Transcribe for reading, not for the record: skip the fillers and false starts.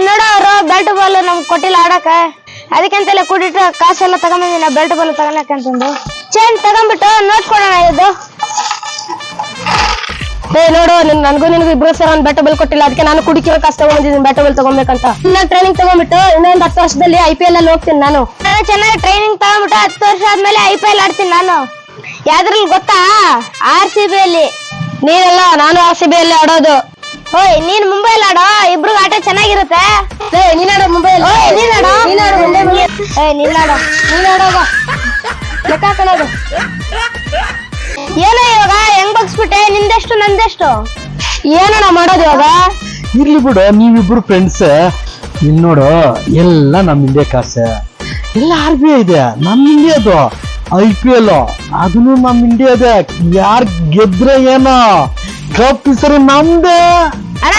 ನೋಡ ಅವ್ರು belt ball ನಮ್ಗೆ ಕೊಟ್ಟಿಲ್ಲ ಆಡಕ, ಅದಕ್ಕೆಂತಲೇ ಕೂಡಿಟ್ಟು ಕಾಸೆಲ್ಲ ತಗೊಂಬಂದಿನ ಬೆಲ್ಟ್ ಬಾಲ್ ತಗೊಳಕಂತಂದು. ಚೇನ್ ತಗೊಂಡ್ಬಿಟ್ಟು ನೋಟ್ ಕೊಡೋಣ ಇದು. ನೋಡು ನನ್ಗೂ ನಿನ್ಗೂ ಇಬ್ರು ಸೇರ ಒಂದ್ ಬೆಟ್ಟ ಬಲ್ ಕೊಟ್ಟಿಲ್ಲ, ಅದಕ್ಕೆ ನಾನು ಕುಡಿಕಿರೋ ಕಾಸು ತಗೊಂಡಿದ್ದೀನಿ ಬೆಟ್ಟ ಬಲ್ ತಗೊಬೇಕಂತ. ನಾನು ಟ್ರೈನಿಂಗ್ ತಗೊಂಡ್ಬಿಟ್ಟು ಇನ್ನೊಂದ್ 10 ವರ್ಷದಲ್ಲಿ IPL ಅಲ್ಲಿ ಹೋಗ್ತೀನಿ ನಾನು ಚೆನ್ನಾಗಿ ಟ್ರೈನಿಂಗ್ ತಗೊಂಡ್ಬಿಟ್ಟು 10 ವರ್ಷ ಆದ್ಮೇಲೆ IPL ಆಡ್ತೀನಿ ನಾನು. ಯಾವ್ದ್ರಲ್ಲಿ ಗೊತ್ತಾ? RCB ಅಲ್ಲಿ. ನೀನೆಲ್ಲ ನಾನು RCB ಅಲ್ಲಿ ಆಡೋದು. ಓಯ್ ನೀನ್ ಮುಂಬೈಲ್ ಆಡೋ, ಇಬ್ರು ಆಟ ಚೆನ್ನಾಗಿರುತ್ತೆ. ನೀನಾಡೋ ಮುಂಬೈ ನೀನಾಡೋಗ ಲೆಕ್ಕ ಹಾಕೋದು. ಏನೋ ಇವಾಗ ಹೆಂಗ್ ಬಗ್ಸ್ಬಿಟ್ಟೆ, ನಿಂದೆಷ್ಟು ನಂದೆಷ್ಟು? ಏನಣ್ಣ ಮಾಡೋದು ಇವಾಗ? ಇರ್ಲಿ ಬಿಡು, ನೀವಿಬ್ರು ಫ್ರೆಂಡ್ಸ್. ಇನ್ ನೋಡು ಎಲ್ಲ ನಮ್ ಇಂಡಿಯಾ ಕಾಸೆ, ಎಲ್ಲ RBI ಇದೆ, ನಮ್ ಇಂಡಿಯಾದು. IPL ಅದನ್ನು ನಮ್ ಇಂಡಿಯಾದ. ಯಾರ್ ಗೆದ್ರೆ ಏನೋ, ಕಪ್ ಸರಿ ನಮ್ದೇ. ಅಣ್ಣ,